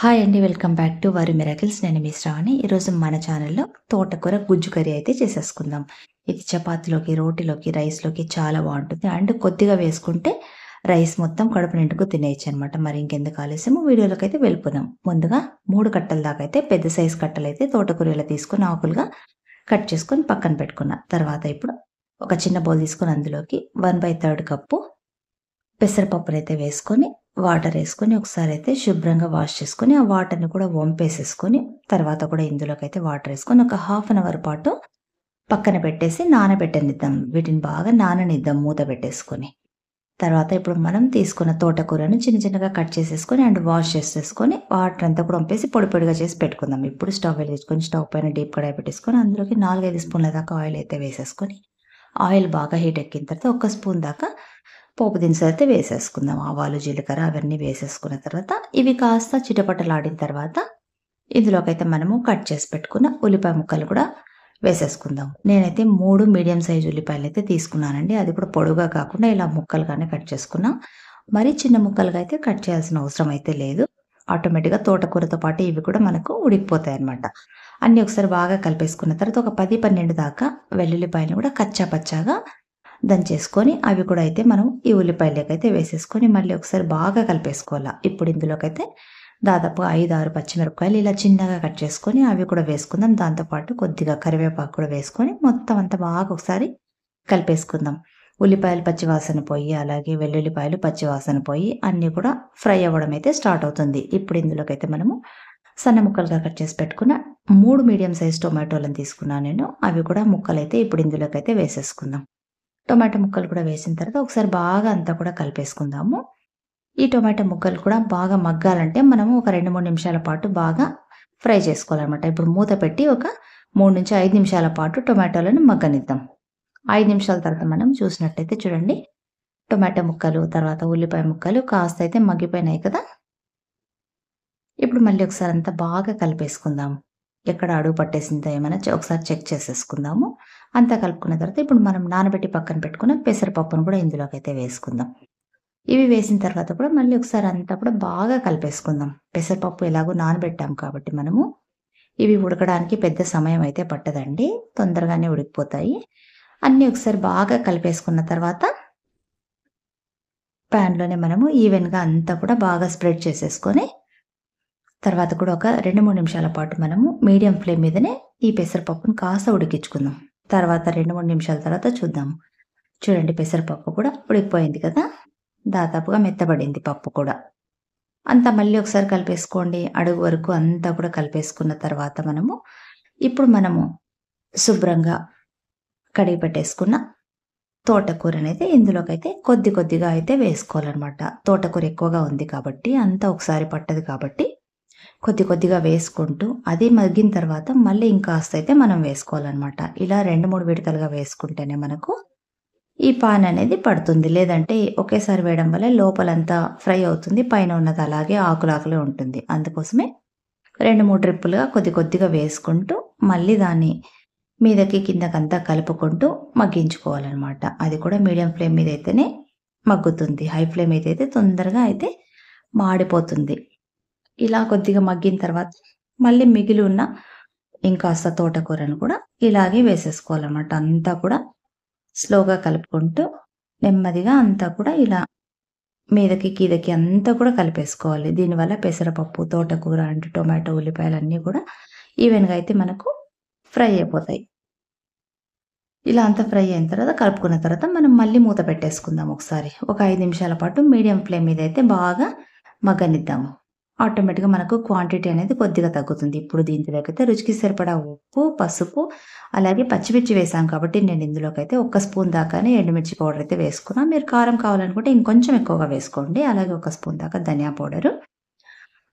Hi అండి. Welcome back to worry miracles. నేను మీ శ్రావణి. ఈరోజు మన ఛానల్‌లో తోటకూర గుజ్జు కర్రీ అయితే చేసేసుకుందాం. ఇది చపాతీలోకి, రోటీలోకి, రైస్‌లోకి చాలా బావుంటుంది. అండ్ కొద్దిగా వేసుకుంటే రైస్ మొత్తం కడుపు నిండుగా తినేయొచ్చనమాట. మరి ఇంకెందుకు ఆలస్యము వీడియోలోకైతే వెళ్ళిపోదాం. ముందుగా 3 కట్టల దాకా అయితే పెద్ద సైజ్ కట్టలైతే తోటకూర ఇలా తీసుకొని ఆకులుగా కట్ చేసుకొని పక్కన పెట్టుకున్నా. తర్వాత ఇప్పుడు ఒక చిన్న బౌల్ తీసుకొని అందులోకి 1/3 కప్పు పెసరపప్పునైతే వేసుకొని, వాటరేసుకొని ఒకసారయితే శుభ్రంగా వాష్ చేసుకొని, ఆ వాటర్‌ని కూడా వంపేసేసుకొని, తర్వాత కూడా ఇందులోకైతే వాటరేసుకొని ఒక హాఫ్ అన్ అవర్ పాటు పక్కన పెట్టేసి నానబెట్టనిద్దాం. వీటిని బాగా నాననిద్దాం మూత పెట్టేసుకొని. తర్వాత ఇప్పుడు మనం తీసుకున్న తోటకూరను చిన్న చిన్నగా కట్ చేసేసుకొని అండ్ వాష్ చేసేసుకొని, వాటరంతా కూడా వంపేసి పొడి పొడిగా చేసి పెట్టుకుందాం. ఇప్పుడు స్టవ్ వెలిగించుకొని, స్టవ్ పైన డీప్ కడాయి పెట్టేసుకొని, అందులోకి 4, 5 స్పూన్ల దాకా ఆయిల్ అయితే వేసేసుకొని, ఆయిల్ బాగా హీట్ ఎక్కిన తర్వాత ఒక స్పూన్ దాకా పోపు దినుసులైతే వేసేసుకుందాం. ఆవాలు, జీలకర్ర అవన్నీ వేసేసుకున్న తర్వాత ఇవి కాస్త చిటపటలాడిన తర్వాత ఇందులోకైతే మనము కట్ చేసి పెట్టుకున్న ఉల్లిపాయ ముక్కలు కూడా వేసేసుకుందాం. నేనైతే 3 మీడియం సైజ్ ఉల్లిపాయలైతే తీసుకున్నానండి. అది కూడా పొడుగ్గా కాకుండా ఇలా ముక్కలుగానే కట్ చేసుకున్నా. మరీ చిన్న ముక్కలుగా అయితే కట్ చేయాల్సిన అవసరం అయితే లేదు. ఆటోమేటిక్‌గా తోటకూరతో పాటు ఇవి కూడా మనకు ఉడికిపోతాయన్నమాట. అన్నీ ఒకసారి బాగా కలిపేసుకున్న తర్వాత ఒక 10, 12 దాకా వెల్లుల్లిపాయలను కూడా కచ్చా పచ్చాగా దంచేసుకొని అవి కూడా అయితే మనం ఈ ఉల్లిపాయలకైతే వేసేసుకొని మళ్ళీ ఒకసారి బాగా కలిపేసుకోవాల. ఇప్పుడు ఇందులోకైతే దాదాపుగా 5, 6 పచ్చిమిరపకాయలు ఇలా చిన్నగా కట్ చేసుకొని అవి కూడా వేసుకుందాం. దాంతో పాటు కొద్దిగా కరివేపాకు కూడా వేసుకొని మొత్తం అంతా బాగా ఒకసారి కలిపేసుకుందాం. ఉల్లిపాయలు పచ్చివాసన పోయి, అలాగే వెల్లుల్లిపాయలు పచ్చివాసన పోయి అన్నీ కూడా ఫ్రై అవ్వడం అయితే స్టార్ట్ అవుతుంది. ఇప్పుడు ఇందులోకైతే మనము సన్న ముక్కలుగా కట్ చేసి పెట్టుకున్న 3 మీడియం సైజ్ టొమాటోలను తీసుకున్నాను నేను. అవి కూడా ముక్కలైతే ఇప్పుడు ఇందులోకైతే వేసేసుకుందాం. టొమాటో ముక్కలు కూడా వేసిన తర్వాత ఒకసారి బాగా అంతా కూడా కలిపేసుకుందాము. ఈ టొమాటో ముక్కలు కూడా బాగా మగ్గాలంటే మనము ఒక 2, 3 నిమిషాల పాటు బాగా ఫ్రై చేసుకోవాలనమాట. ఇప్పుడు మూత పెట్టి ఒక 3-5 నిమిషాల పాటు టొమాటోలను మగ్గనిద్దాం. 5 నిమిషాల తర్వాత మనం చూసినట్టయితే చూడండి, టొమాటో ముక్కలు, తర్వాత ఉల్లిపాయ ముక్కలు కాస్త అయితే మగ్గిపోయినాయి కదా! ఇప్పుడు మళ్ళీ ఒకసారి అంతా బాగా కలిపేసుకుందాం. ఎక్కడ అడుగు పట్టేసిందో ఏమైనా ఒకసారి చెక్ చేసేసుకుందాము. అంతా కలుపుకున్న తర్వాత ఇప్పుడు మనం నానబెట్టి పక్కన పెట్టుకున్న పెసరపప్పును కూడా ఇందులోకైతే వేసుకుందాం. ఇవి వేసిన తర్వాత కూడా మళ్ళీ ఒకసారి అంతా కూడా బాగా కలిపేసుకుందాం. పెసరపప్పు ఎలాగో నానబెట్టాం కాబట్టి మనము ఇవి ఉడకడానికి పెద్ద సమయం అయితే పట్టదండి. తొందరగానే ఉడికిపోతాయి. అన్నీ ఒకసారి బాగా కలిపేసుకున్న తర్వాత ప్యాన్‌లోనే మనము ఈవెన్‌గా అంతా కూడా బాగా స్ప్రెడ్ చేసేసుకొని తర్వాత కూడా ఒక 2, 3 నిమిషాల పాటు మనము మీడియం ఫ్లేమ్ మీదనే ఈ పెసరపప్పును కాస్త ఉడికించుకుందాం. తర్వాత 2, 3 నిమిషాల తర్వాత చూద్దాము. చూడండి, పెసరపప్పు కూడా ఉడికిపోయింది కదా! దాదాపుగా మెత్తబడింది పప్పు కూడా. అంతా మళ్ళీ ఒకసారి కలిపేసుకోండి. అడుగు వరకు అంతా కూడా కలిపేసుకున్న తర్వాత ఇప్పుడు మనము శుభ్రంగా కడిగి పెట్టేసుకున్న తోటకూరనైతే ఇందులోకైతే కొద్ది కొద్దిగా అయితే వేసుకోవాలనమాట. తోటకూర ఎక్కువగా ఉంది కాబట్టి అంతా ఒకసారి పట్టదు కాబట్టి కొద్ది కొద్దిగా వేసుకుంటూ అది మగ్గిన తర్వాత మళ్ళీ ఇంకాస్త అయితే మనం వేసుకోవాలనమాట. ఇలా 2, 3 విడతలుగా వేసుకుంటేనే మనకు ఈ పాన్ అనేది పడుతుంది. లేదంటే ఒకేసారి వేయడం వల్ల లోపలంతా ఫ్రై అవుతుంది. పైన ఉన్నది అలాగే ఆకులాకులే ఉంటుంది. అందుకోసమే 2, 3 ట్రిప్పులుగా కొద్ది కొద్దిగా వేసుకుంటూ మళ్ళీ దాన్ని మీదకి కిందకంతా కలుపుకుంటూ మగ్గించుకోవాలనమాట. అది కూడా మీడియం ఫ్లేమ్ మీద అయితేనే మగ్గుతుంది. హై ఫ్లేమ్ మీద అయితే తొందరగా అయితే మాడిపోతుంది. ఇలా కొద్దిగా మగ్గిన తర్వాత మళ్ళీ మిగిలి ఉన్న ఇంకాస్త తోటకూరను కూడా ఇలాగే వేసేసుకోవాలన్నమాట. అంతా కూడా స్లోగా కలుపుకుంటూ నెమ్మదిగా అంతా కూడా ఇలా మీదకి కిందకి అంతా కూడా కలిపేసుకోవాలి. దీనివల్ల పెసరపప్పు, తోటకూర అండ్ టొమాటో, ఉల్లిపాయలు అన్నీ కూడా ఈవెన్‌గా అయితే మనకు ఫ్రై అయిపోతాయి. ఇలా అంతా ఫ్రై అయిన తర్వాత కలుపుకున్న తర్వాత మనం మళ్ళీ మూత పెట్టేసుకుందాం ఒకసారి. ఒక 5 నిమిషాల పాటు మీడియం ఫ్లేమ్ మీద అయితే బాగా మగ్గనిద్దాము. ఆటోమేటిక్‌గా మనకు క్వాంటిటీ అనేది కొద్దిగా తగ్గుతుంది. ఇప్పుడు దీంట్లోకైతే రుచికి సరిపడా ఉప్పు, పసుపు అలాగే పచ్చిమిర్చి వేసాం కాబట్టి నేను ఇందులోకైతే ఒక స్పూన్ దాకానే ఎండుమిర్చి పౌడర్ అయితే వేసుకున్నా. మీరు కారం కావాలనుకుంటే ఇంకొంచెం ఎక్కువగా వేసుకోండి. అలాగే ఒక స్పూన్ దాకా ధనియా పౌడరు.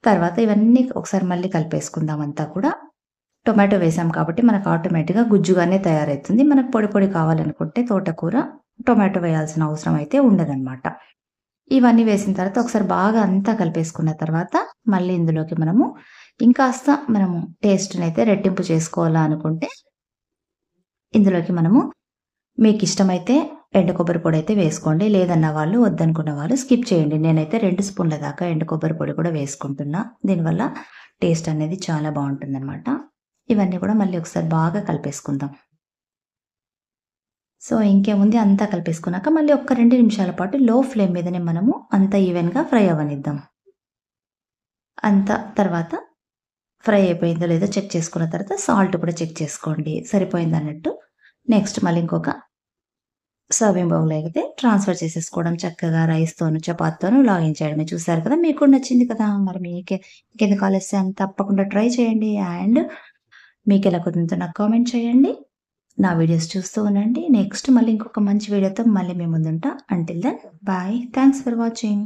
తర్వాత ఇవన్నీ ఒకసారి మళ్ళీ కలిపేసుకుందాం అంతా కూడా. టొమాటో వేసాం కాబట్టి మనకు ఆటోమేటిక్‌గా గుజ్జుగానే తయారవుతుంది. మనకు పొడి పొడి కావాలనుకుంటే తోటకూర, టొమాటో వేయాల్సిన అవసరం అయితే ఉండదనమాట. ఇవన్నీ వేసిన తర్వాత ఒకసారి బాగా అంతా కలిపేసుకున్న తర్వాత మళ్ళీ ఇందులోకి ఇంకాస్త టేస్ట్‌నైతే రెట్టింపు చేసుకోవాలా అనుకుంటే ఇందులోకి మీకిష్టమైతే ఎండు కొబ్బరి పొడి అయితే వేసుకోండి. లేదన్న వాళ్ళు, వద్దనుకున్న వాళ్ళు స్కిప్ చేయండి. నేనైతే 2 స్పూన్ల దాకా ఎండు కొబ్బరి పొడి కూడా వేసుకుంటున్నా. దీనివల్ల టేస్ట్ అనేది చాలా బావుంటుందనమాట. ఇవన్నీ కూడా మళ్ళీ ఒకసారి బాగా కలిపేసుకుందాం. సో, ఇంకేముంది అంతా కలిపేసుకున్నాక మళ్ళీ ఒక్క 2 నిమిషాల పాటు లో ఫ్లేమ్ మీదనే మనము అంతా ఈవెన్‌గా ఫ్రై అవ్వనిద్దాం. అంతా తర్వాత ఫ్రై అయిపోయిందో లేదో చెక్ చేసుకున్న తర్వాత సాల్ట్ కూడా చెక్ చేసుకోండి. సరిపోయిందన్నట్టు. నెక్స్ట్ మళ్ళీ ఇంకొక సర్వింగ్ బౌల్‌లోకైతే ట్రాన్స్‌ఫర్ చేసేసుకోవడం చక్కగా రైస్‌తోను, చపాతీతోను లాగించేయడమే. చూసారు కదా! మీకు కూడా నచ్చింది కదా! మరి మీకెందుకు ఆలస్యం తప్పకుండా ట్రై చేయండి. అండ్ మీకెలా కుదిరిందో నాకు కామెంట్ చేయండి. నా వీడియోస్ చూస్తూ ఉండండి. నెక్స్ట్ మళ్ళీ ఇంకొక మంచి వీడియోతో మళ్ళీ మీ ముందుంటా. Until then bye. Thanks for watching.